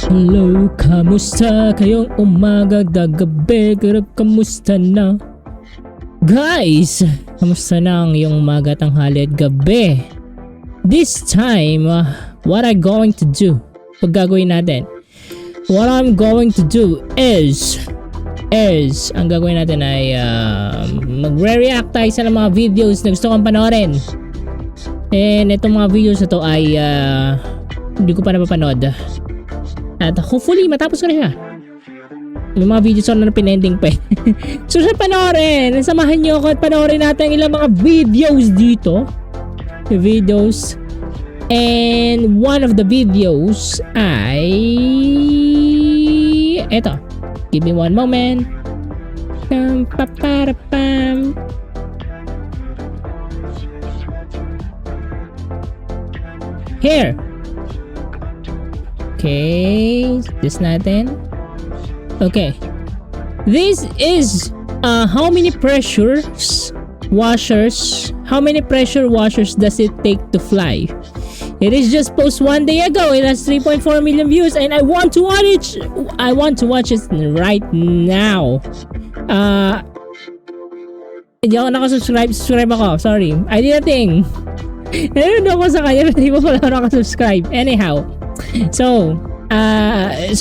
Hello, kamusta kayong umaga, gabi, kamusta na? Guys, kamusta na ang iyong umaga, tanghali at gabi? This time, what I'm going to do, pag gagawin natin, what I'm going to do is ang gagawin natin ay magre-react tayo sa mga videos na gusto kong panoorin. And itong mga videos na to ay hindi ko pa napapanood. At hopefully matapos ko na siya. May mga videos ako na pinending pa. So siya panoorin. Samahan niyo ako at panoorin natin ilang mga videos dito. Videos. And one of the videos ay eto. Give me one moment. Here. Okay, this natin. Okay. This is how many pressure washers does it take to fly? It is just posted 1 day ago. It has 3.4 million views and I want to watch it right now. Hindi ako nakasubscribe ako. Sorry. I did a thing. Nanonood ako sa kanya pero hindi pa pala ako nakasubscribe. Anyhow. So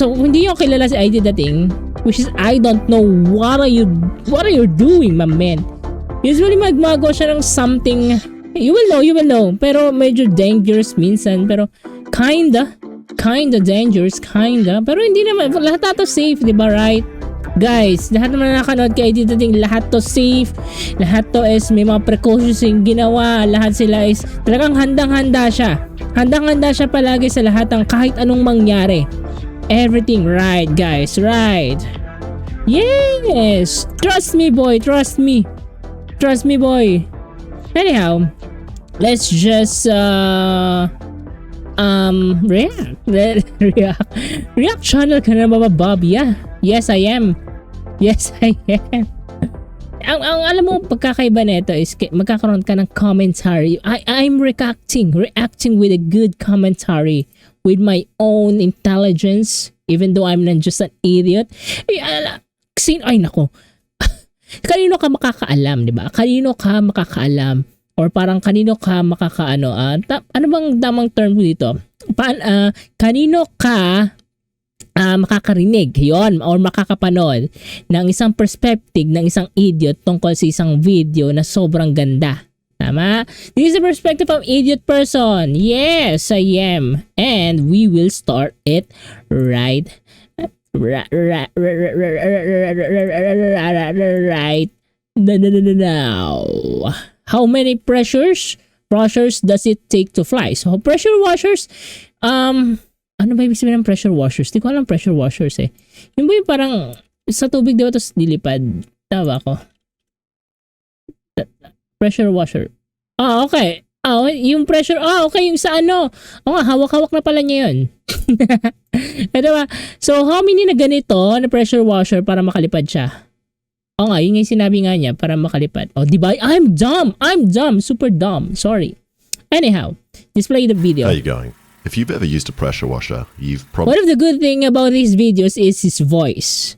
hindi yung kilala si I did a thing, which is I don't know what are you doing, my man. Usually magmagawa siya ng something, you will know, pero medyo dangerous minsan, pero kinda dangerous, pero hindi naman, lahat ito safe, di ba, right? Guys, lahat naman na nakanood kay I did a thing, lahat to safe, lahat to is may mga precautions yung ginawa, lahat sila is talagang handang-handa siya palagi sa lahat ng kahit anong mangyari. Everything right, guys, right? Yes, trust me boy. Anyhow, let's just react channel ka na ba, Bob? Yeah, yes I am. Ang alam mo pagkakaiba nito is magkakaroon ka ng commentary. I'm reacting with a good commentary with my own intelligence, even though I'm not just an idiot. Ay nako. Kanino ka makakaalam, di ba? Kanino ka makakaalam or parang kanino ka makakaano? Ano bang tamang term dito? Kanino ka makakarinig yon or makakapanood ng isang perspective ng isang idiot tungkol sa isang video na sobrang ganda. Tama? This is the perspective of idiot person. Yes, I am. And we will start it right now. How many pressures does it take to fly? So pressure washers, ano ba ibig sabihin ng pressure washers? Di ko alam pressure washers eh. Yung ba yung parang sa tubig diba tapos dilipad? Tawa ko. Pressure washer. Okay. Yung pressure. Okay. Yung sa ano. Nga, hawak-hawak na pala niya yun. Diba? So, how many na ganito na pressure washer para makalipad siya? Nga, yun yung sinabi nga niya para makalipad. Diba? I'm dumb. Super dumb. Sorry. Anyhow, let's play the video. How are you going? If you've ever used a pressure washer, you've probably... One of the good thing about these videos is his voice.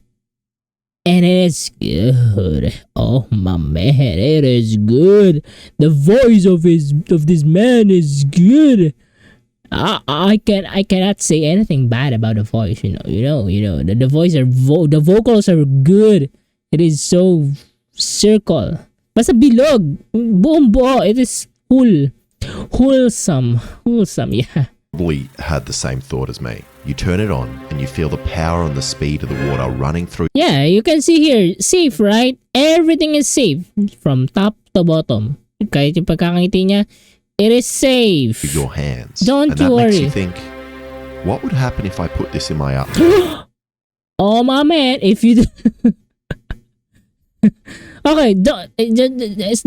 And it is good. Oh my man, it is good. The voice of this man is good. I cannot say anything bad about the voice, you know. The voice the vocals are good. It is so circle. Basta bilog. Buong buo. It is wholesome, yeah. Probably had the same thought as me. You turn it on and you feel the power and the speed of the water running through. Yeah, you can see here, safe, right? Everything is safe from top to bottom. Kahit yung pagkakangiti niya, it is safe. Your hands. Don't and that worry. makes you think, what would happen if I put this in my up? Oh my man, if you okay,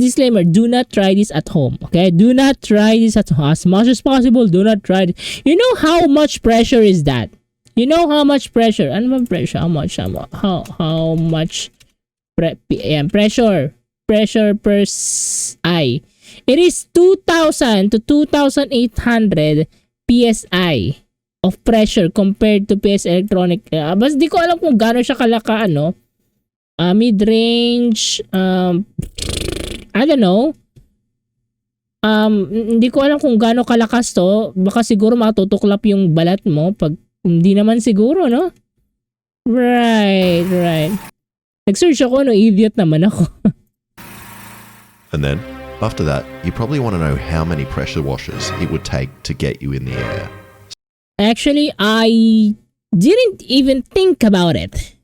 disclaimer, do not try this at home. Okay, do not try this at home. As much as possible, do not try it. You know how much pressure is that? You know how much pressure? Ano ba pressure? How much pressure per eye? It is 2,000 to 2,800 psi. of pressure compared to PS Electronic. Bas di ko alam kung gaano siya kalaka, mid-range, I don't know. Hindi ko alam kung gaano kalakas to. Baka siguro matutuklap yung balat mo pag hindi naman siguro, no? Right. Nag-search ako, idiot naman ako. And then, after that, you probably want to know how many pressure washers it would take to get you in the air. Actually, I didn't even think about it.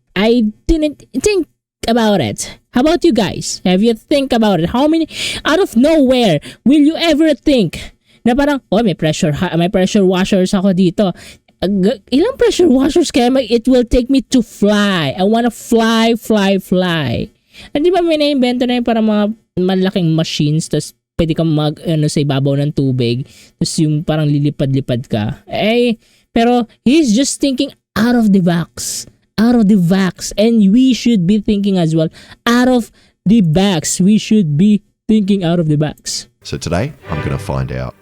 How about you guys? Have you think about it? How many out of nowhere will you ever think na parang may pressure washers ako dito. Ilang pressure washers kaya it will take me to fly. I wanna fly. At di ba may na-invento na yung parang mga malaking machines tas pwede kang sa ibabaw ng tubig tas yung parang lilipad-lipad ka. Pero he's just thinking out of the box. And we should be thinking as well out of the box. We should be thinking out of the box. So today, I'm going to find out.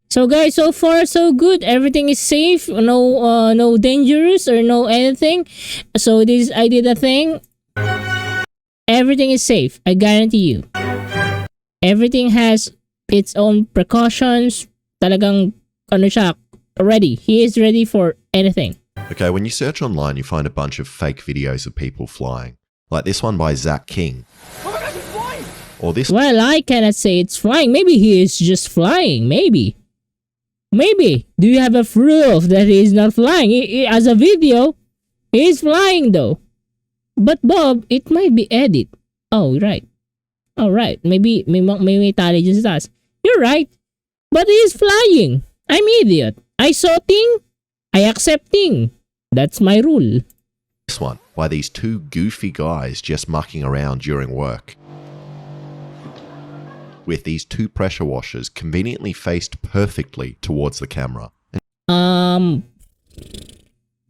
So guys, so far so good. Everything is safe. No dangerous or no anything. So I did a thing. Everything is safe. I guarantee you. Everything has its own precautions. Talagang siya, ready. He is ready for anything. Okay, when you search online, you find a bunch of fake videos of people flying. Like this one by Zach King. Oh my gosh, it's flying! Or this. Well, I cannot say it's flying. Maybe he is just flying. Maybe. Do you have a proof that he is not flying? As a video, he is flying though. But Bob, it might be edit. Oh, right. Alright, maybe may tali dyan sa taas. You're right. But he is flying. I'm idiot. I saw thing, I accept thing. That's my rule. This one by these two goofy guys just mucking around during work. With these two pressure washers conveniently faced perfectly towards the camera.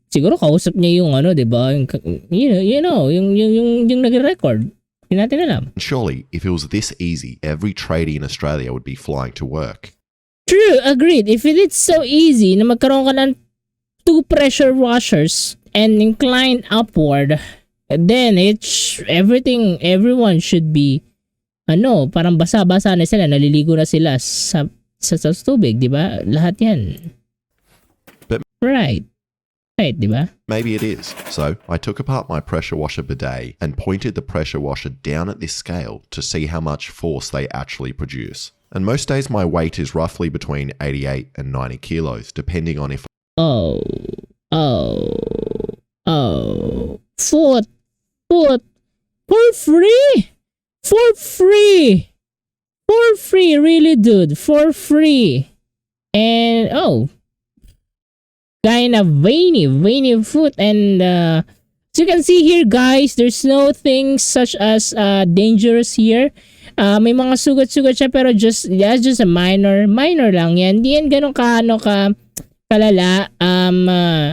Siguro kausap niya yung di ba? Yung nag-record. Hindi natin alam. And surely, if it was this easy, every tradie in Australia would be flying to work. True, agreed. If it is so easy na magkaroon ka ng two pressure washers and inclined upward, then everyone should be parang basa-basa na sila, naliligo na sila sa tubig, di ba? Lahat yan. But right, di ba? Maybe it is. So, I took apart my pressure washer bidet and pointed the pressure washer down at this scale to see how much force they actually produce. And most days my weight is roughly between 88 and 90 kilos, depending on if... Foot! For free, really dude, for free. And kind of veiny foot. And as you can see here guys, there's no things such as dangerous here. May mga sugat-sugat siya pero just a minor lang yan. Hindi yan ganun kalala.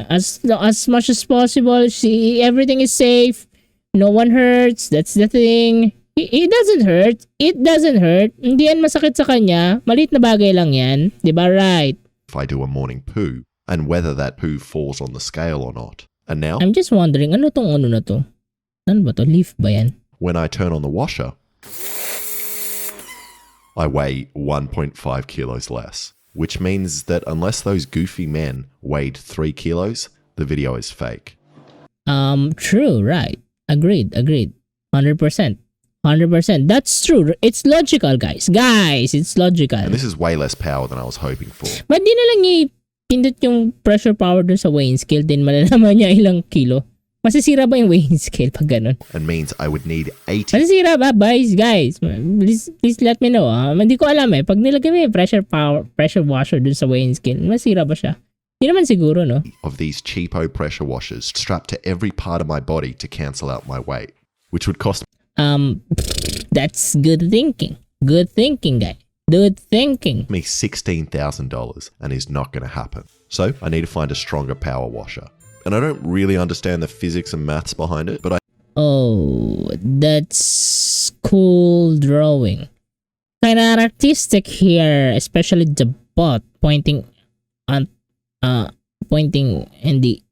As much as possible, everything is safe. No one hurts. That's the thing. It doesn't hurt. Hindi yan masakit sa kanya. Maliit na bagay lang yan. Diba, right? If I do a morning poo, and whether that poo falls on the scale or not. And now, I'm just wondering, ano na to? Ano ba to? Leaf ba yan? When I turn on the washer, I weigh 1.5 kilos less. Which means that unless those goofy men weighed 3 kilos, the video is fake. True, right. Agreed. 100%. That's true. It's logical, guys. It's logical. And this is way less power than I was hoping for. Ba't di na lang ipindot yung pressure power dun sa weighing scale, din malalaman niya ilang kilo? Masisira ba yung weighing scale pag ganun? And means I would need 80. Masisira ba, guys? Please let me know. Hindi ko alam Pag nilagay mo yung pressure washer dun sa weighing scale, masira ba siya? Hindi naman siguro, no? Of these cheapo pressure washers strapped to every part of my body to cancel out my weight, which would cost that's good thinking. Good thinking, guy. Good thinking. me $16,000 and is not going to happen. So I need to find a stronger power washer. And I don't really understand the physics and maths behind it, but that's cool drawing. Kind of artistic here, especially the spot pointing on pointing in the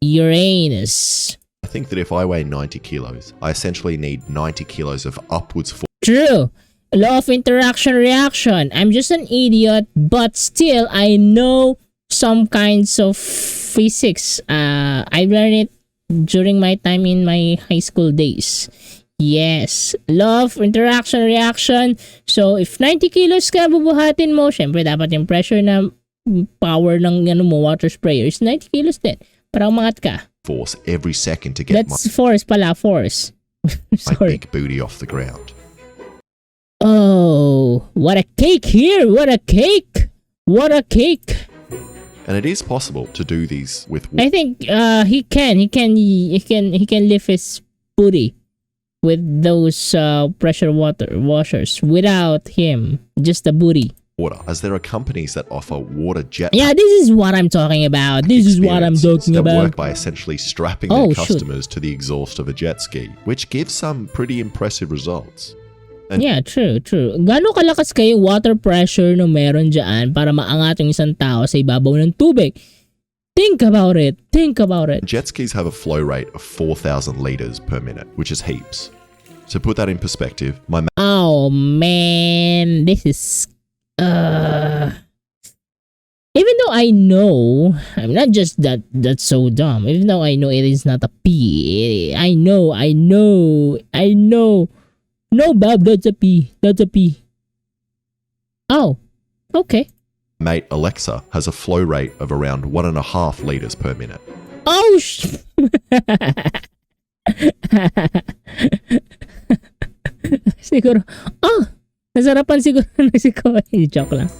Uranus. I think that if I weigh 90 kilos, I essentially need 90 kilos of upwards force. True. Law of interaction reaction. I'm just an idiot, but still I know some kinds of physics. I learned it during my time in my high school days. Yes, law of interaction reaction. So if 90 kilos ka bubuhatin mo, syempre dapat yung pressure na power ng water sprayer is 90 kilos din para umangat ka. Force every second to get That's force pala, force. my Sorry. big booty off the ground. Oh, what a cake here! What a cake! What a cake! And it is possible to do these with I think he can lift his booty with those pressure water washers without him, just the booty. water, as there are companies that offer water jet Yeah, this is what I'm talking about. This is what I'm talking that work about. by essentially strapping Oh, their shoot. customers to the exhaust of a jet ski, which gives some pretty impressive results. Yeah, true. Gaano kalakas kayo water pressure no meron dyan para maangat yung isang tao sa ibabaw ng tubig? Think about it. Jet skis have a flow rate of 4,000 liters per minute, which is heaps. To put that in perspective, my Oh man, this is even though I know I'm not just that's so dumb. Even though I know it is not a P, I know. No, Bob, that's a P. Oh, okay. mate Alexa has a flow rate of around 1.5 liters per minute. Oh, siguro. Oh, nasarapan siguro na si Koy. Joke lang.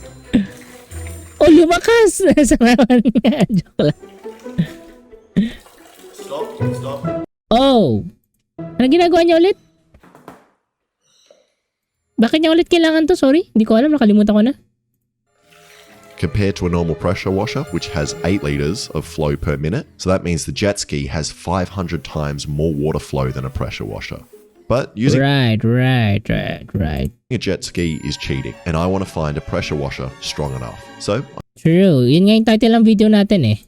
Oh, lumakas. Nasarapan niya. Joke lang. Stop. Oh. Ano ginagawa niya ulit? Bakit niya ulit kailangan to? Sorry, hindi ko alam. Nakalimutan ko na. Compared to a normal pressure washer, which has 8 liters of flow per minute. So that means the jet ski has 500 times more water flow than a pressure washer. But using Right. a jet ski is cheating, and I want to find a pressure washer strong enough. So True. Yun nga yung title ng video natin eh.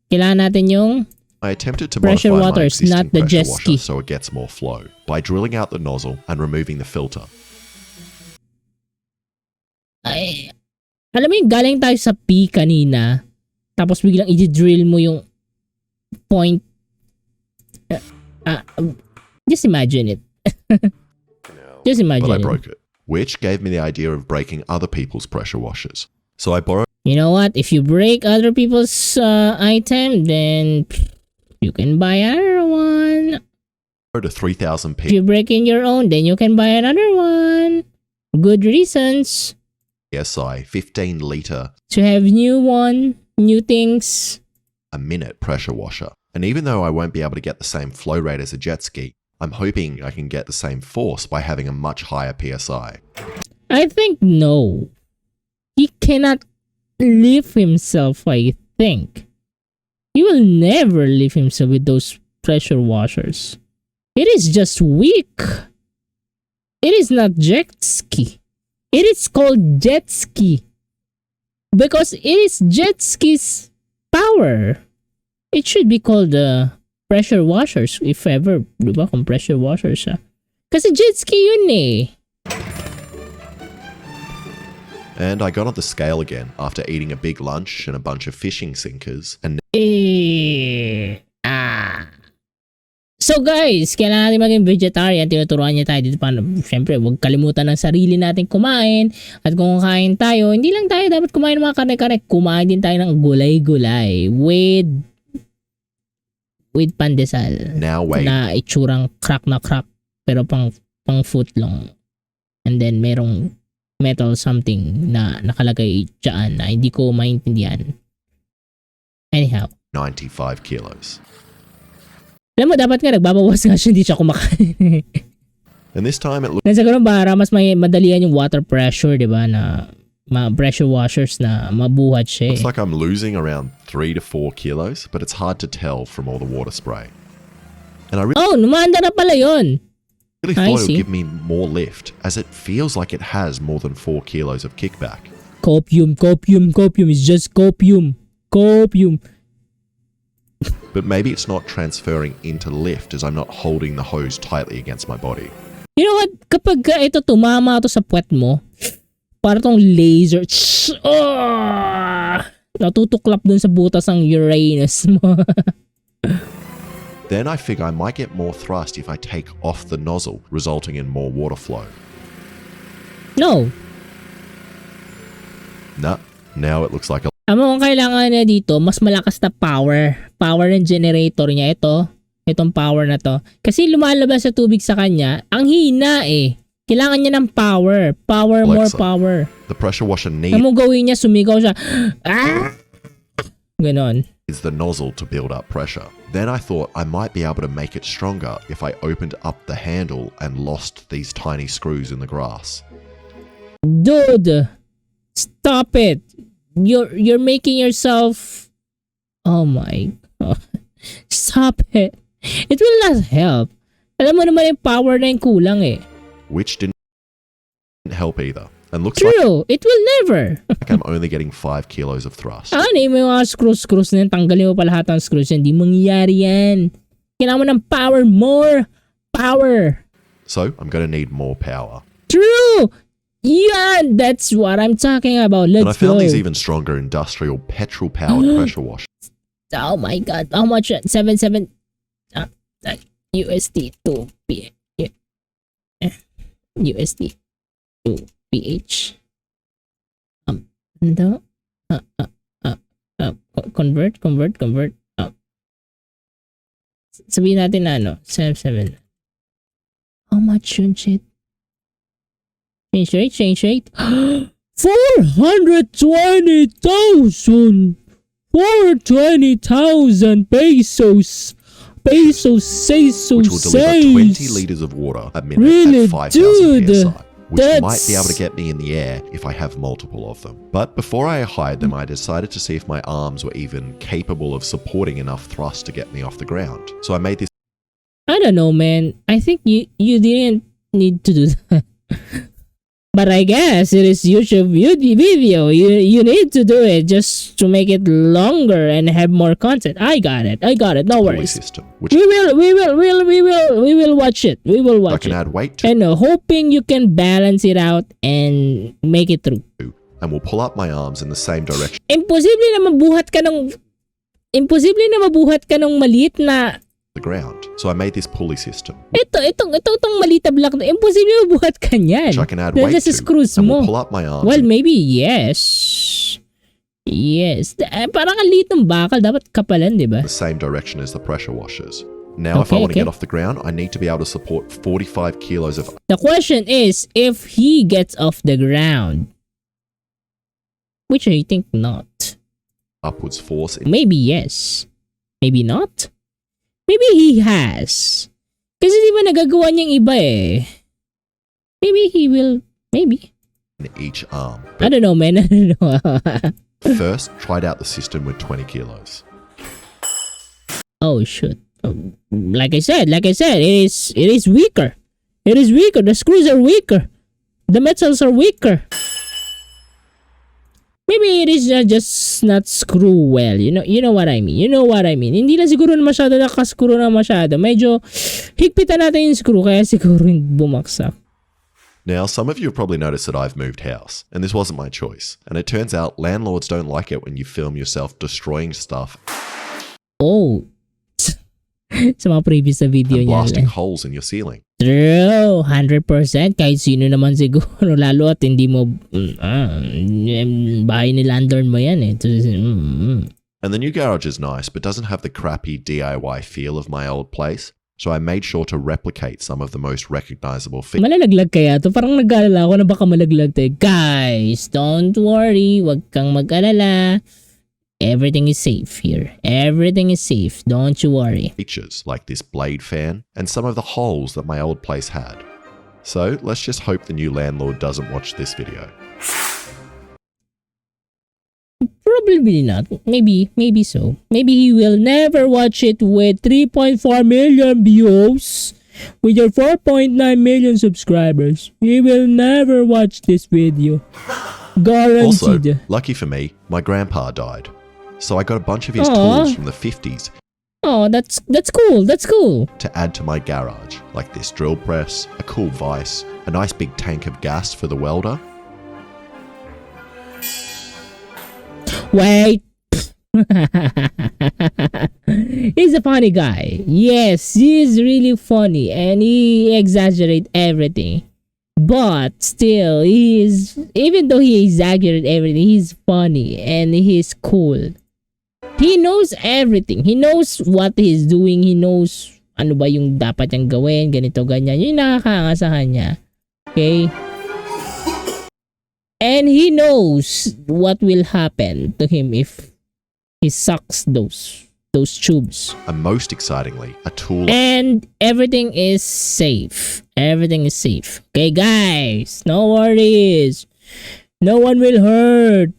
Kailangan natin yung I attempted to Pressure modify water my is not existing the pressure jet washer ski. so it gets more flow by drilling out the nozzle and removing the filter. ay, alam mo yung galing tayo sa P kanina, tapos biglang i-drill mo yung point. Just imagine it. Just But I imagine it. broke it, which gave me the idea of breaking other people's pressure washers. So I borrowed You know what? If you break other people's item, then you can buy another one. a 3,000 If you break in your own, then you can buy another one. Good reasons PSI 15 liter to have new things. a minute pressure washer. And even though I won't be able to get the same flow rate as a jet ski, I'm hoping I can get the same force by having a much higher PSI. I think no. He cannot lift himself, I think. He will never lift himself with those pressure washers. It is just weak. It is not jet ski. It is called jet ski. Because it is jet ski's power. It should be called pressure washers if ever, di ba, kung pressure washers siya. Kasi jet ski yun eh. And I got on the scale again after eating a big lunch and a bunch of fishing sinkers, and So guys, kailangan natin maging vegetarian. Tinuturuan niya tayo dito paano. Siyempre, huwag kalimutan ng sarili natin kumain. At kung kakain tayo, hindi lang tayo dapat kumain ng mga karne-karne. Kumain din tayo ng gulay-gulay with pandesal. now wait. Na itsurang crack na crack. Pero pang foot long. And then merong metal something na nakalagay dyan na hindi ko maintindihan. Anyhow. 95 kilos. Alam mo, dapat nga nagbabawas nga siya, hindi siya kumakain. And this time it looked Nasa ganun para mas may madalian yung water pressure, di ba, na pressure washers na mabuhat siya. looks like I'm losing around 3 to 4 kilos, but it's hard to tell from all the water spray. And I Oh, numanda na pala yun. really I thought it see. would give me more lift, as it feels like it has more than 4 kilos of kickback. Copium. It's just copium. But maybe it's not transferring into lift as I'm not holding the hose tightly against my body. You know what? Kapag ito tumama to sa puwet mo, para tong laser. Natutuklap dun sa butas ng Uranus mo. Then I figure I might get more thrust if I take off the nozzle, resulting in more water flow. No. Nah, now it looks like a Ang kailangan niya dito, mas malakas na power. Power ng generator niya. Itong power na to. Kasi lumalabas sa tubig sa kanya, ang hina eh. Kailangan niya ng power. More power. The pressure washer needs Ang gawin niya, sumigaw siya. Ganon. is the nozzle to build up pressure. Then I thought I might be able to make it stronger if I opened up the handle and lost these tiny screws in the grass. Dude, stop it. You're making yourself. Oh my god. Stop it. It will not help. Alam mo naman yung power na yung kulang eh. Which didn't help either. And looks True, it will never. like I'm only getting 5 kilos of thrust. Ano yung mga screws na yan, tanggalin mo pa lahat ng screws yan. Hindi mangyayari yan. Kailangan mo ng power, more power. So I'm going to need more power. True! Yeah, that's what I'm talking about. And I Let's go. found these even stronger industrial petrol-powered pressure washers. Oh my god, how much? 77 USD to USD to PH. No. Convert. Sabihin natin na ano, 77. How much yun, shit? Change rate. 420,000 pesos. Pesos, Which will deliver 20 liters of water a minute Really, at 5,000 dude? psi, which might be able to That's- get me in the air if I have multiple of them. But before I hired them, I decided to see if my arms were even capable of supporting enough thrust to get me off the ground. So I made this I don't know, man. I think you didn't need to do that. But I guess it is YouTube video. You need to do it just to make it longer and have more content. I got it. No pulley worries. system, which We will watch it. We will I watch can it. add weight to And hoping you can balance it out and make it through. and will pull up my arms in the same direction Imposible na mabuhat ka ng maliit na the ground. So I made this pulley system, itong maliit na block na imposible mabuhat ka niyan. which I can add Dahil weight sa to, screws and mo. will pull up my arms. Well, in- maybe yes. Parang ang liit ng bakal, dapat kapalan, di ba? the same direction as the pressure washers. Now, if I Okay, want to okay. get off the ground, I need to be able to support 45 kilos of The question is, if he gets off the ground, which I think not. upwards force in Maybe yes. Maybe not. Maybe he has. Kasi di ba nagagawa niyang iba eh. Maybe he will. Maybe. each arm. I But don't know, man. I don't know. first, tried out the system with 20 kilos. Oh shoot. Like I said, it is weaker. It is weaker. The screws are weaker. The metals are weaker. Maybe it is just not screw well. You know what I mean. Hindi na siguro na masyado nakascrew na masyado. Medyo higpitan natin yung screw kaya siguro bumagsak. Now, some of you have probably noticed that I've moved house, and this wasn't my choice. And it turns out landlords don't like it when you film yourself destroying stuff Oh. Sa mga previous na video and niya. blasting holes in your ceiling. True, 100%. Kahit sino naman siguro, lalo at hindi mo, bahay ni landlord mo yan eh. And the new garage is nice, but doesn't have the crappy DIY feel of my old place. So I made sure to replicate some of the most recognizable features Malalaglag kaya to? Parang nag-alala ako na baka malaglag to. Guys, don't worry. Wag kang mag-alala. Everything is safe here. Everything is safe. Don't you worry. like this blade fan and some of the holes that my old place had. So let's just hope the new landlord doesn't watch this video. Probably not. Maybe so. Maybe he will never watch it with 3.4 million views. With your 4.9 million subscribers. He will never watch this video. Also, Guaranteed. lucky for me, my grandpa died. So I got a bunch of his Aw. tools from the 50s Oh, that's cool. That's cool. to add to my garage, like this drill press, a cool vise, a nice big tank of gas for the welder. Wait. He's a funny guy. Yes, he's really funny and he exaggerates everything. But still, even though he exaggerates everything, he's funny and he's cool. He knows everything. He knows what he's doing. He knows ano ba yung dapat niyang gawin, ganito, ganyan. Yung nakakanga sa kanya. Okay? And he knows what will happen to him if he sucks those tubes. And most excitingly, a tool And everything is safe. Everything is safe. Okay, guys, no worries. No one will hurt.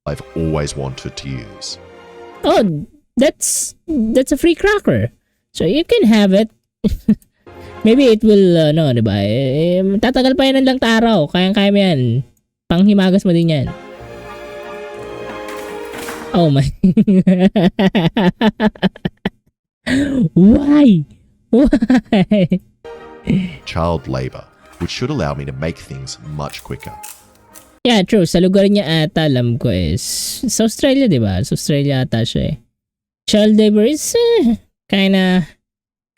I've always wanted to use. Oh, that's a free cracker. So you can have it. Maybe it will, no, diba? Tatagal pa yan ng lang araw. Kayang-kaya mo yan. Panghimagas mo din yan. Oh my. Why? Why? Child labor, which should allow me to make things much quicker. Yeah, true. Sa lugar niya ata, alam ko is sa Australia, di ba? Sa Australia ata siya eh. Child labor is kinda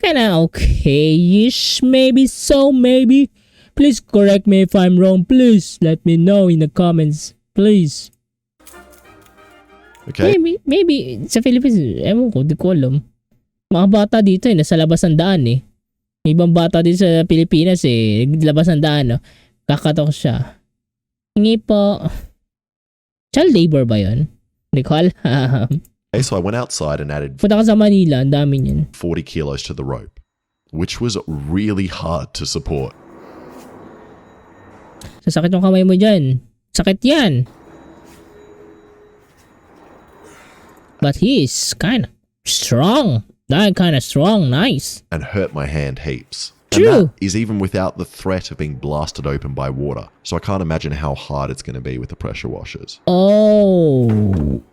okay-ish. Maybe so, maybe. Please correct me if I'm wrong. Please let me know in the comments. Please. Okay? Maybe sa Philippines, ewan ko, di ko alam. Mga bata dito eh, nasa labas ng daan eh. May ibang bata dito sa Pilipinas eh, labas ng daan, no? Kakatok siya. Hingi po. Child labor ba yun? Hindi ko alam. Okay, so I went outside and added Punta ka sa Manila, ang dami niyan. 40 kilos to the rope, which was really hard to support. Sasakit yung kamay mo dyan. Sakit yan. But he's kinda strong. Kinda strong, nice. And hurt my hand heaps. True. And that is even without the threat of being blasted open by water. So I can't imagine how hard it's going to be with the pressure washers. Oh.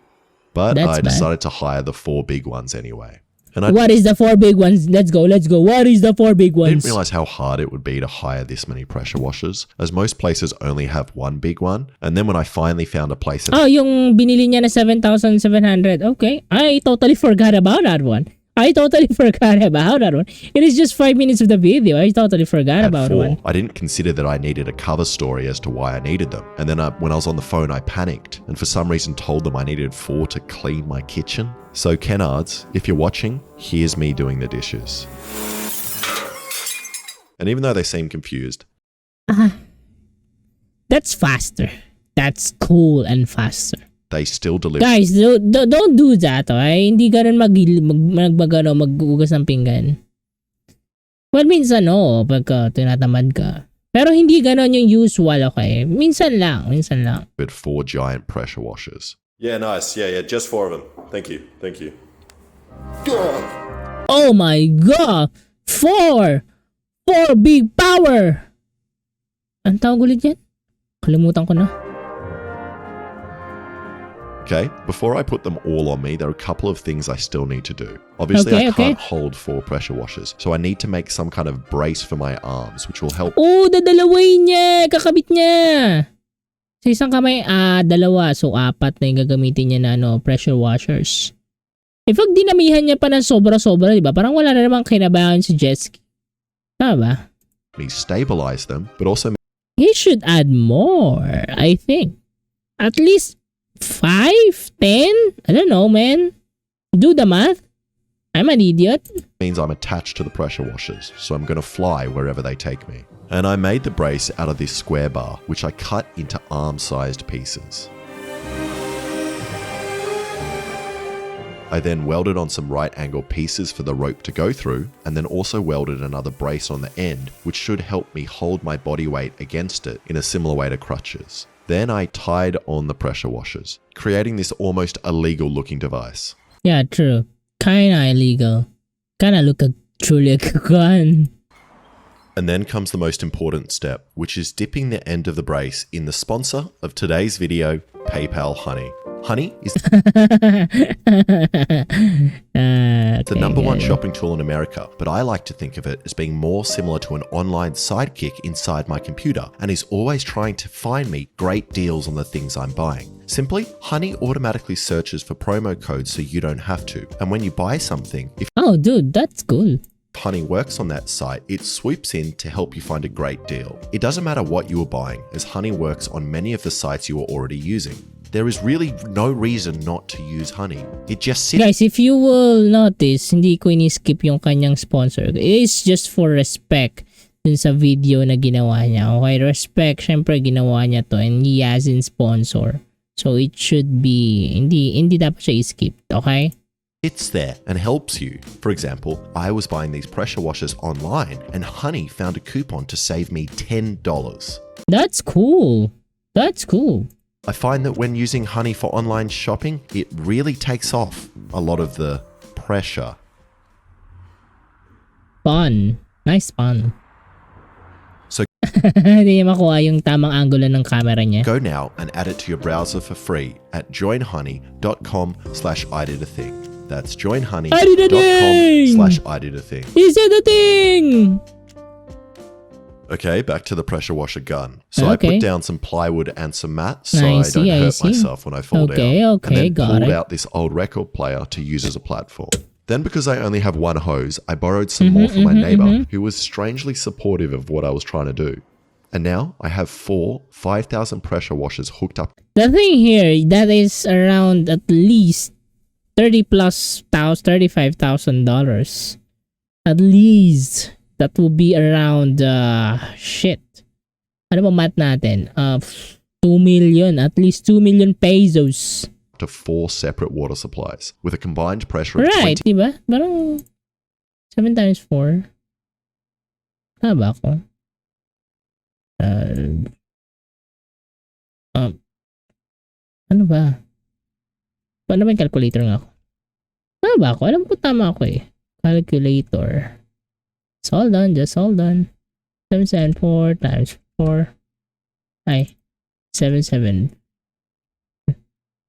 But That's I bad. decided to hire the 4 big ones anyway. And I What is the 4 big ones? Let's go. What is the 4 big ones? didn't realize how hard it would be to hire this many pressure washers, as most places only have one big one. And then when I finally found a place that Oh, yung binili niya na 7,700. Okay. I totally forgot about that one. It is just 5 minutes of the video. I totally forgot had about 4, one. I didn't consider that I needed a cover story as to why I needed them. And then when I was on the phone, I panicked and for some reason told them I needed 4 to clean my kitchen. So Kennards, if you're watching, here's me doing the dishes. And even though they seem confused, That's faster. That's cool and faster. they still deliver. Guys, don't do that. Okay? Hindi ganun maghugas ng pinggan. Well, minsan pagka tinatamad ka. Pero hindi ganun yung usual, okay? Minsan lang. But 4 giant pressure washers. Yeah, nice. Yeah, just 4 of them. Thank you. Oh my god! 4 big power! Ang tawag ulit yan? Kalimutan ko na. Okay, before I put them all on me, there are a couple of things I still need to do. Obviously, I can't hold 4 pressure washers, so I need to make some kind of brace for my arms, which will help. Oh, dadalawin niya! Kakabit niya! Sa isang kamay, dalawa. So, 4 na yung gagamitin niya na pressure washers. In fact, dinamihan niya pa ng sobra-sobra, diba? Parang wala na namang kinabahan si Jetski. Tama ba? Me stabilize them, but also He should add more, I think. At least 5, 10? I don't know, man. Do the math. I'm an idiot. means I'm attached to the pressure washers, so I'm going to fly wherever they take me. And I made the brace out of this square bar, which I cut into arm-sized pieces. I then welded on some right angle pieces for the rope to go through, and then also welded another brace on the end, which should help me hold my body weight against it in a similar way to crutches. Then I tied on the pressure washers, creating this almost illegal looking device. Yeah, true. Kinda illegal. Kinda look truly like a gun. And then comes the most important step, which is dipping the end of the brace in the sponsor of today's video, PayPal Honey. Honey is the number one shopping tool in America, but I like to think of it as being more similar to an online sidekick inside my computer and is always trying to find me great deals on the things I'm buying. Simply, Honey automatically searches for promo codes so you don't have to. And when you buy something, if Oh, dude, that's cool. Honey works on that site, it swoops in to help you find a great deal. It doesn't matter what you are buying, as Honey works on many of the sites you are already using. There is really no reason not to use Honey. It just sits. Guys, if you will notice, hindi ko ini-skip yung kanyang sponsor. It's just for respect dun sa video na ginawa niya. Okay, respect, syempre ginawa niya to and he has in sponsor. So it should be, hindi dapat siya i-skip, okay? Sits there and helps you. For example, I was buying these pressure washers online and Honey found a coupon to save me $10. That's cool. That's cool. I find that when using Honey for online shopping, it really takes off a lot of the pressure. Fun. Nice fun. So hindi niya makuha yung tamang angulo ng camera niya. go now and add it to your browser for free at joinhoney.com/iditathing. That's joinhoney.com/iditathing. He said the thing! Okay, back to the pressure washer gun. So I Okay. put down some plywood and some mats so I I don't see, I hurt see. myself when I fall Okay, down. okay, and then got pulled it. out this old record player to use as a platform. Then because I only have one hose, I borrowed some more from my neighbor who was strangely supportive of what I was trying to do. And now I have 4 5,000 pressure washers hooked up. The thing here, that is around at least $35,000. At least. That will be around, shit. Ano ba math natin? 2 million. At least 2 million pesos. To 4 separate water supplies with a combined pressure of Right, 20. diba? Parang 7 times 4. Tama ba ako? Ano ba? Paano ba yung calculator nga ako? Tama ba ako? Alam ko tama ako eh. Calculator. Just hold on. 774 times 4. Ay. 77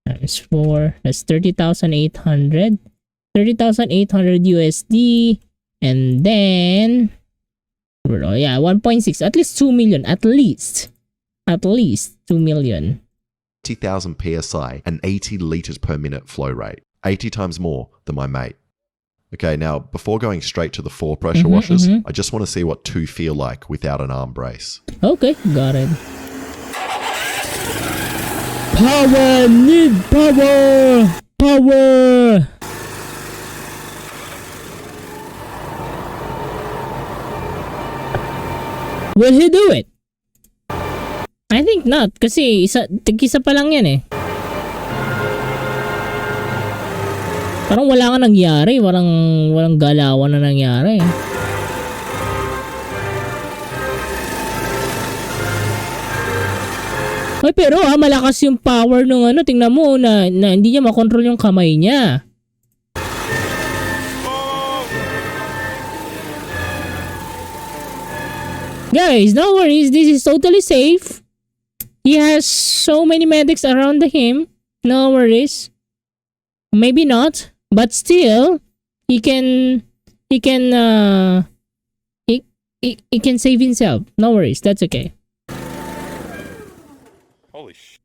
times 4. That's 30,800. 30,800 USD. And then, oh yeah, 1.6. At least 2 million. At least 2 million. 80,000 psi and 80 liters per minute flow rate. 80 times more than my mate. Okay, now before going straight to the 4 pressure washers, I just want to see what 2 feel like without an arm brace. Okay, got it. Power! Need power! Power! Will he do it? I think not kasi tig-isa pa lang yan eh. Parang wala nga nangyari, walang galawan na nangyari. Ay pero malakas yung power nung ano, tingnan mo na hindi niya makontrol yung kamay niya. Guys, no worries, this is totally safe. He has so many medics around him. No worries. Maybe not, but still, he can save himself. No worries, that's okay. Holy sh!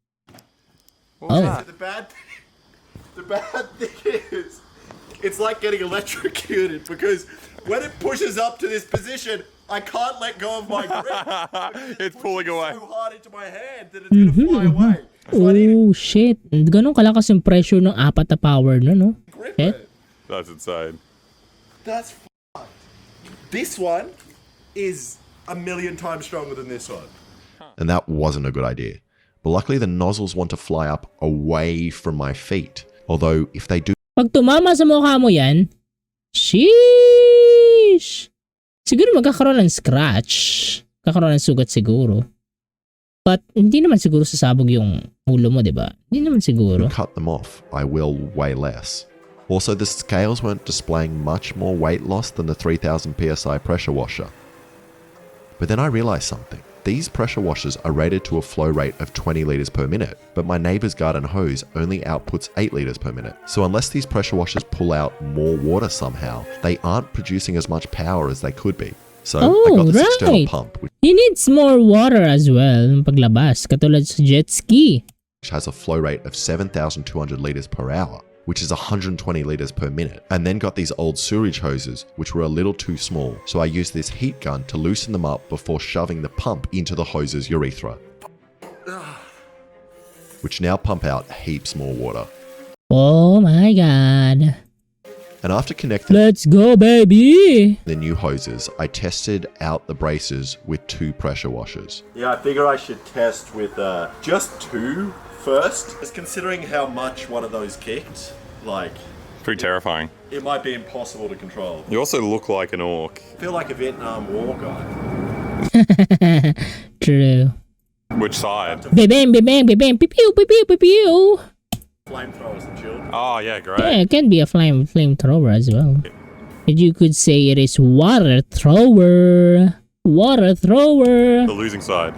Oh. The bad thing is, it's like getting electrocuted because when it pushes up to this position, I can't let go of my grip. It's pulling away. So hard into my hand that it's gonna fly away. So I need Oh shit, ganun kalakas yung pressure ng 4 na power no? to grip Eh? it. That's insane. That's fucked. This one is a million times stronger than this one. And that wasn't a good idea. But luckily the nozzles want to fly up away from my feet. Although if they do Pag tumama sa mukha mo yan, sheesh! Siguro magkakaroon ng scratch. Kakaroon ng sugat siguro. But hindi naman siguro sasabog yung ulo mo, diba? Hindi naman siguro. cut them off, I will weigh less. Also, the scales weren't displaying much more weight loss than the 3000 psi pressure washer. But then I realized something. These pressure washers are rated to a flow rate of 20 litres per minute, but my neighbour's garden hose only outputs 8 litres per minute. So unless these pressure washers pull out more water somehow, they aren't producing as much power as they could be. So I got this external pump, which He needs more water as well ng paglabas, katulad sa jet ski. has a flow rate of 7,200 litres per hour, which is 120 litres per minute, and then got these old sewerage hoses, which were a little too small, so I used this heat gun to loosen them up before shoving the pump into the hose's urethra, which now pump out heaps more water. Oh my god. And after connecting Let's go, baby! the new hoses, I tested out the braces with 2 pressure washers. Yeah, I figure I should test with just 2 first. Just considering how much one of those kicked, like, Pretty terrifying. it might be impossible to control. You also look like an orc. I feel like a Vietnam War guy. True. Which side? Bibing, bibing, bibing, pew pew pew pew pew pew. Flamethrowers and children. Oh, yeah, great. Yeah, it can be a flamethrower as well. And you could say it is water thrower. Water thrower. The losing side.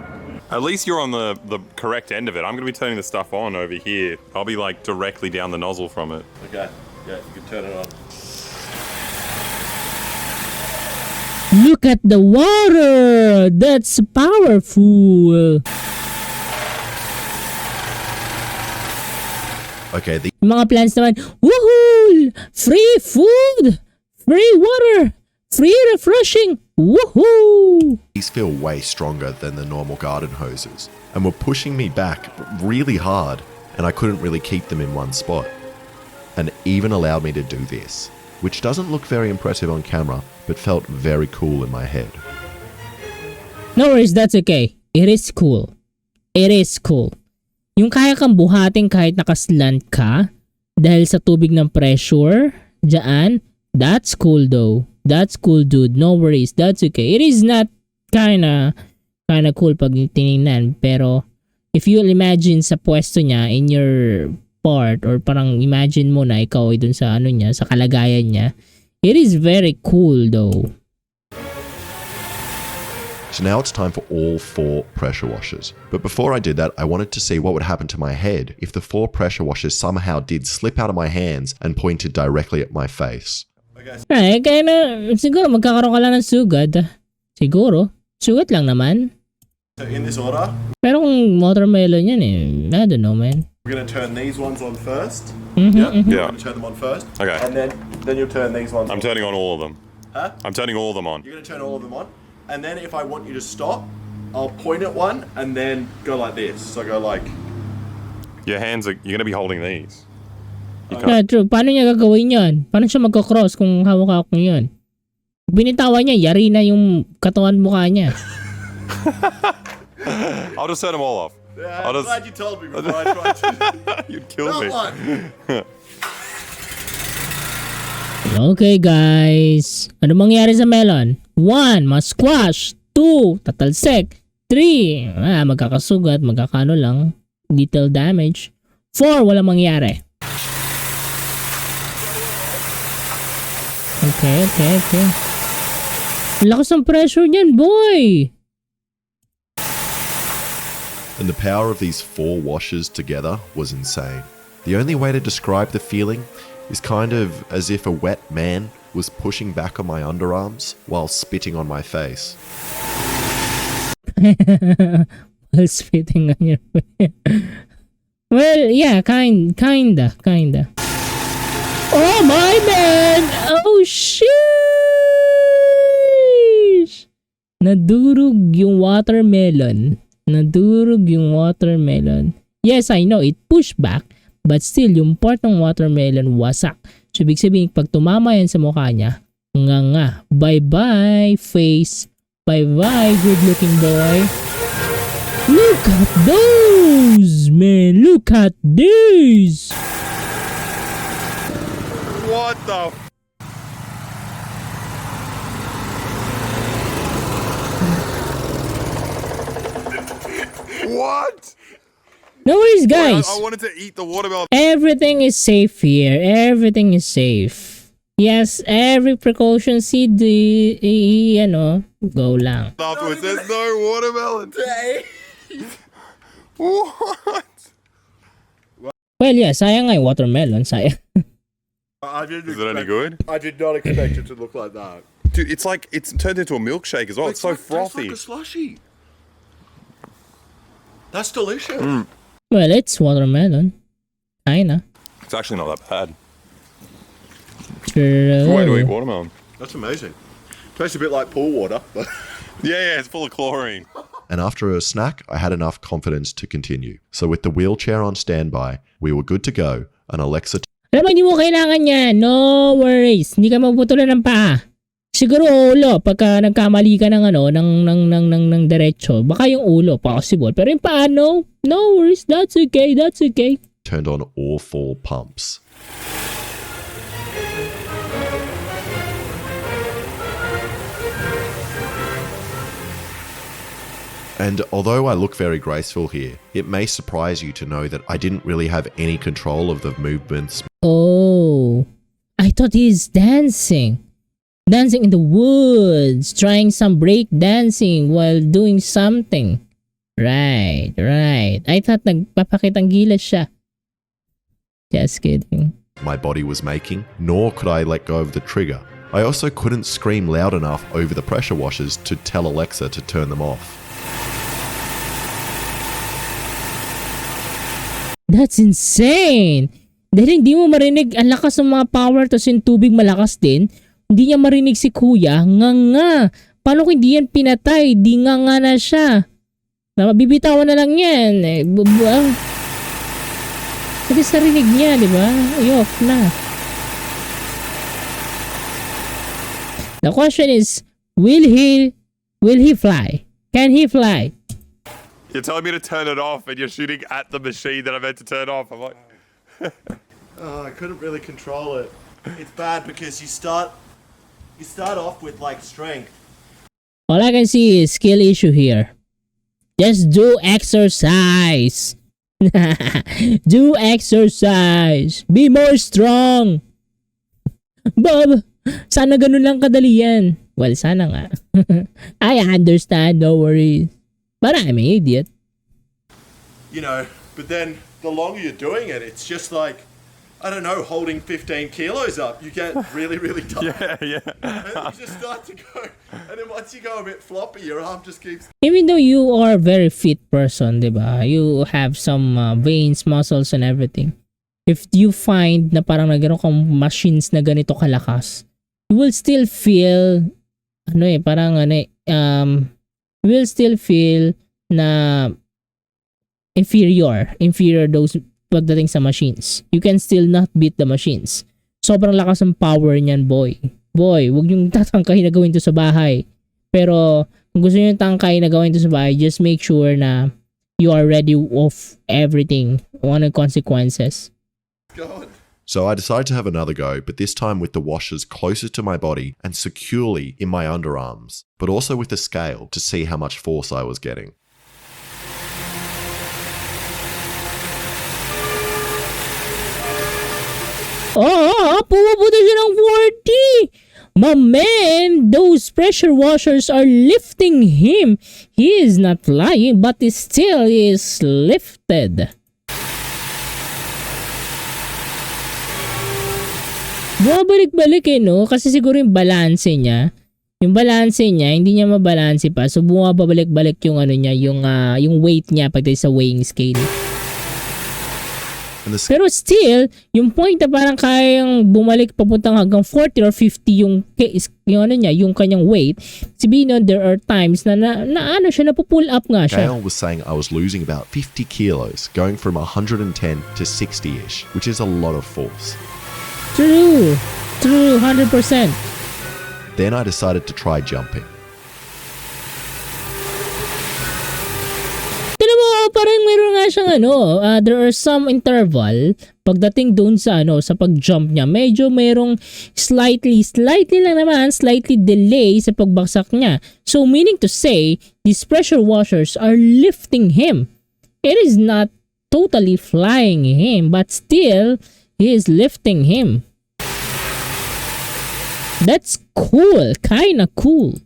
At least you're on the correct end of it. I'm going to be turning the stuff on over here. I'll be like directly down the nozzle from it. Okay, yeah, you can turn it on. Look at the water. That's powerful. Okay, Mga plants naman, woohoo! Free food! Free water! Free refreshing! Woohoo! these feel way stronger than the normal garden hoses, and were pushing me back really hard, and I couldn't really keep them in one spot. And even allowed me to do this, which doesn't look very impressive on camera, but felt very cool in my head. No worries, that's okay. It is cool. It is cool. Yung kaya kang buhating kahit nakaslant ka dahil sa tubig ng pressure, dyan, that's cool though. That's cool, dude. No worries, that's okay. It is not kinda cool pag tinignan, pero if you'll imagine sa pwesto niya in your part, or parang imagine mo na ikaw ay dun sa ano niya, sa kalagayan niya, it is very cool though. So now it's time for all 4 pressure washers. But before I did that, I wanted to see what would happen to my head if the 4 pressure washers somehow did slip out of my hands and pointed directly at my face. Ay, kaya na, siguro magkakaroon ka lang ng sugat. Siguro. Sugat lang naman. So in this order, Pero kung watermelon yan eh, I don't know, man. we're going to turn these ones on first. Yeah. We're going to turn them on first. Okay. And then you'll turn these ones I'm on. turning on all of them. Huh? I'm turning all of them on. You're going to turn all of them on. And then if I want you to stop, I'll point at one and then go like this. So go like... Your hands are, you're going to be holding these. Yeah, true. Paano niya gagawin yun? Paano siya magkakross kung hawak-hawak niya yun? Binitawan niya, yari na yung katawan mukha niya. I'll just turn them all off. Yeah, I'll I'm just- glad you told me before I tried to... You'd kill Not me. one. Okay, guys. Ano mangyari sa melon? 1, ma-squash. 2, tatalsik. 3, magkakasugat, magkakano lang. Little damage. 4, wala mangyari. Okay. Lakas ng pressure niyan, boy! And the power of these 4 washers together was insane. The only way to describe the feeling is kind of as if a wet man was pushing back on my underarms while spitting on my face. While spitting on your face. Well, yeah, kinda. Oh my man! Oh sheesh! Nadurog yung watermelon. Yes, I know, it pushed back, but still, yung part ng watermelon wasak. So, ibig sabihin, pag tumama yan sa mukha niya, nga. Bye-bye, face. Bye-bye, good-looking boy. Look at those, man. Look at these. What the? What? No worries, guys. I wanted to eat the watermelon. Everything is safe here. Everything is safe. Yes, every precaution go lang. Afterwards, there's no watermelon. What? Well, yeah, sayang nga yung watermelon, sayang. Is it any good? I did not expect it to look like that. Dude, it's turned into a milkshake as well. It's so frothy. It's like a slushy. That's delicious. Well, it's watermelon. Kinda. It's actually not that bad. True. Way to eat watermelon. That's amazing. Tastes a bit like pool water, but Yeah, it's full of chlorine. And after a snack, I had enough confidence to continue. So with the wheelchair on standby, we were good to go, and Alexa Alam mo, hindi mo kailangan yan. No worries. Hindi ka maputulan ng paa. Siguro ulo, pagka nagkamali ka ng ng diretso, baka yung ulo, possible. Pero yung paa, no worries. That's okay. turned on all 4 pumps. And although I look very graceful here, it may surprise you to know that I didn't really have any control of the movements. Oh, I thought he's dancing. Dancing in the woods, trying some break dancing while doing something. Right. I thought nagpapakitang gilas siya. Just kidding. My body was making, nor could I let go of the trigger. I also couldn't scream loud enough over the pressure washers to tell Alexa to turn them off. That's insane! Dahil hindi mo marinig ang lakas ng mga power tapos yung tubig malakas din, hindi niya marinig si kuya, nga. Paano kung hindi yan pinatay? Di nga na siya. Mabibitawan na lang yan. Kasi narinig niya, di ba? Ay-off na. The question is, will he fly? Can he fly? You're telling me to turn it off and you're shooting at the machine that I meant to turn off. I'm like... I couldn't really control it. It's bad because you start off with like strength. All I can see is skill issue here. Just do exercise. Do exercise. Be more strong. Bob, sana ganun lang kadali yan. Well, sana nga. I understand, no worries. But I'm an idiot. You know, but then the longer you're doing it, it's just like, I don't know, holding 15 kilos up. You get really, really tired. Yeah. And you just start to go. And then once you go a bit floppy, your arm just keeps... Even though you are a very fit person, diba? You have some veins, muscles, and everything. If you find na parang nagkaroon kang machines na ganito kalakas, you will still feel, you will still feel na inferior those pagdating sa machines. You can still not beat the machines. Sobrang lakas ng power niyan, boy. Boy, huwag niyong tatangkahin na gawin to sa bahay. Pero kung gusto niyo tangkahin na gawin to sa bahay, just make sure na you are ready of everything, on the consequences. God. So I decided to have another go, but this time with the washers closer to my body and securely in my underarms, but also with a scale to see how much force I was getting. Pumapunta siya ng 40! My man, those pressure washers are lifting him. He is not flying, but he still is lifted. Bumabalik-balik no? Kasi siguro yung balance niya, hindi niya mabalanse pa. So bumabalik-balik yung yung weight niya pagdating sa weighing scale. Pero still, yung point na parang kayang bumalik papuntang hanggang 40 or 50 yung kanyang weight. Sabihin nun, there are times na napupull up nga siya. Gail was saying I was losing about 50 kilos, going from 110 to 60-ish, which is a lot of force. True, 100%. Then I decided to try jumping. Tignan mo, parang mayroon nga siyang there are some interval pagdating doon sa sa pag-jump niya. Medyo mayroong slightly delay sa pagbagsak niya. So meaning to say, these pressure washers are lifting him. It is not totally flying him, but still he is lifting him. That's cool. Kinda cool.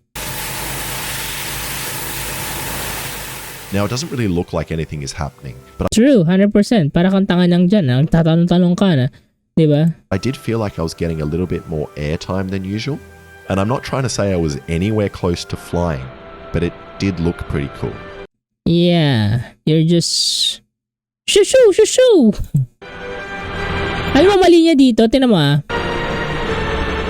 Now, it doesn't really look like anything is happening, but True, 100%. Para kang tanga lang dyan. Nagtatanong-tanong ka na. Diba? I did feel like I was getting a little bit more airtime than usual. And I'm not trying to say I was anywhere close to flying, but it did look pretty cool. Yeah. You're just... Shoo! Alam mo, mali niya dito. Tinan mo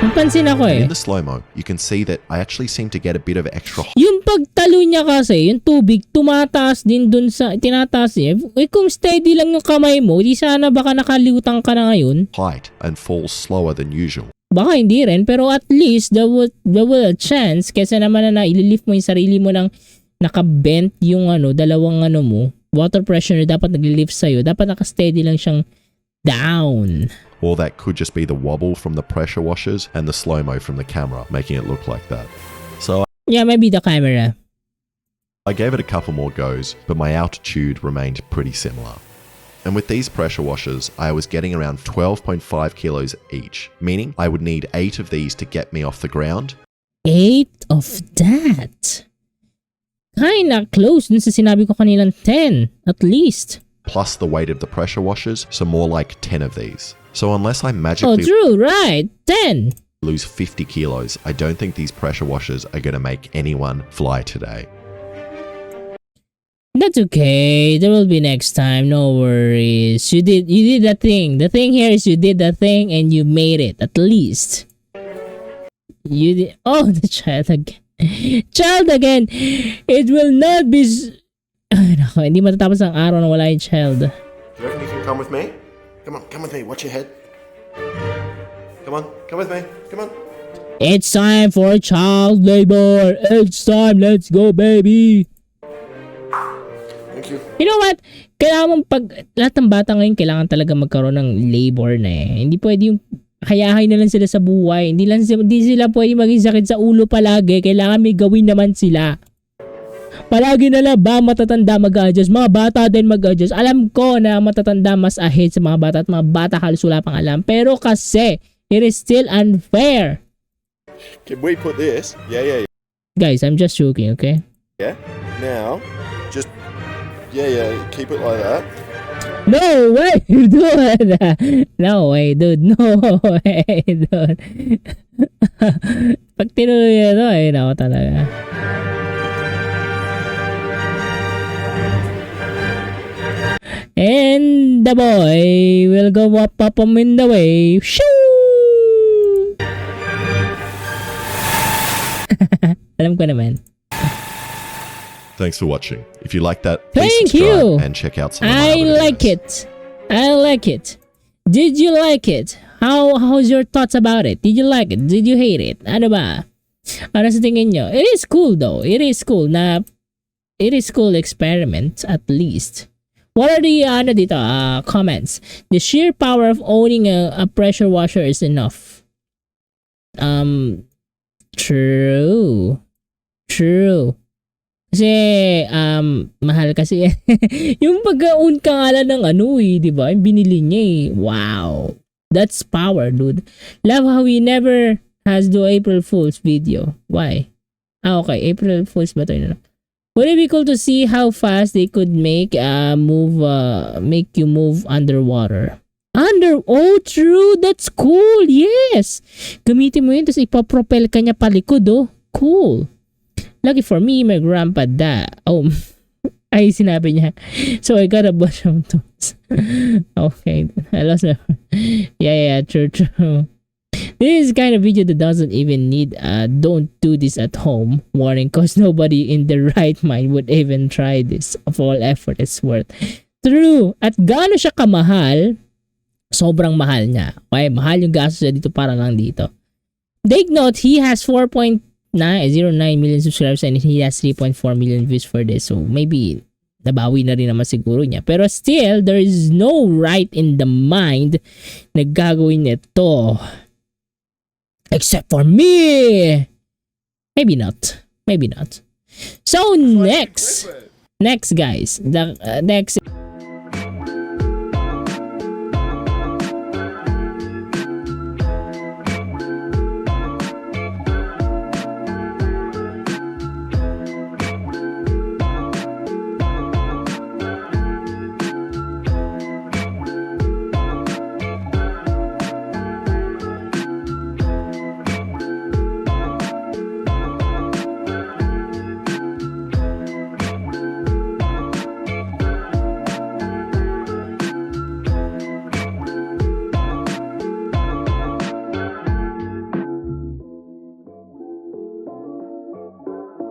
Napansin ako In the slow-mo, you can see that I actually seem to get a bit of extra Yung pagtalo niya kasi, yung tubig, tumataas din dun sa, tinataas niya. Kung steady lang yung kamay mo, di sana baka nakaliutang ka na ngayon. height and falls slower than usual. Baka hindi rin, pero at least there was a chance kesa naman na ililift mo yung sarili mo ng nakabent yung dalawang mo. Water pressure na dapat naglilift sa'yo. Dapat naka-steady lang siyang down. Or that could just be the wobble from the pressure washers and the slow-mo from the camera, making it look like that. So Yeah, maybe the camera. I gave it a couple more goes, but my altitude remained pretty similar. And with these pressure washers, I was getting around 12.5 kilos each, meaning I would need 8 of these to get me off the ground. 8 of that. Kinda close dun sa sinabi ko kanilang 10, at least. Plus the weight of the pressure washers, so more like 10 of these. So unless I Oh, magically true, right. 10. lose 50 kilos, I don't think these pressure washers are going to make anyone fly today. That's okay. There will be next time. No worries. You did the thing. The thing here is you did the thing and you made it. At least. You did. Oh, the child again. Child again. It will not be... Ay, nako. Hindi matatapos ang araw na wala yung child. Do you reckon you can come with me? Come with me. Watch your head. Come with me. Come on. It's time for child labor. It's time. Let's go, baby. Thank you. You know what? Kailangan mong lahat ng bata ngayon kailangan talaga magkaroon ng labor na Hindi pwede yung hayahay na lang sila sa buhay. Hindi sila pwede maging sakit sa ulo palagi. Kailangan may gawin naman sila. Palagi na lang ba matatanda mag-adjust? Mga bata din mag-adjust. Alam ko na matatanda mas ahead sa mga bata at mga bata halos wala pang alam. Pero kasi, it is still unfair. Can we put this? Yeah. Guys, I'm just joking, okay? Yeah. Now, just keep it like that. No way, dude! No way, dude. No way, dude. Pag tinuloy ito, nako talaga. And the boy will go up in the way. Shoo! Alam ko naman. Thanks for watching. If you like that, please Thank subscribe you. and check out some of my I other like videos. it. I like it. Did you like it? How's your thoughts about it? Did you like it? Did you hate it? Ano ba? Ano sa tingin nyo? It is cool though. It is cool experiment at least. What are the comments? The sheer power of owning a pressure washer is enough. True. Kasi mahal kasi yung pag-own ka nga lang ng di ba? Yung binili niya Wow. That's power, dude. Love how he never has the April Fool's video. Why? Okay, April Fool's ba ito? Would it be cool to see how fast they could make you move underwater? Oh, true. That's cool. Yes. Gamitin mo yun, tapos ipapropel ka niya palikod, Cool. Lucky for me, my grandpa ay, sinabi niya. So, I got a bunch of tools. Okay. I lost my... Yeah, true. This is kind of video that doesn't even need don't do this at home warning cause nobody in the right mind would even try this. Of all effort it's worth. True. At gaano siya kamahal? Sobrang mahal niya. Okay, mahal yung gastos niya dito para lang dito. Take note, he has 4.09 million subscribers and he has 3.4 million views for this. So maybe nabawi na rin naman siguro niya. Pero still, there is no right in the mind na gagawin ito. Except for me. Maybe not. So next guys, the next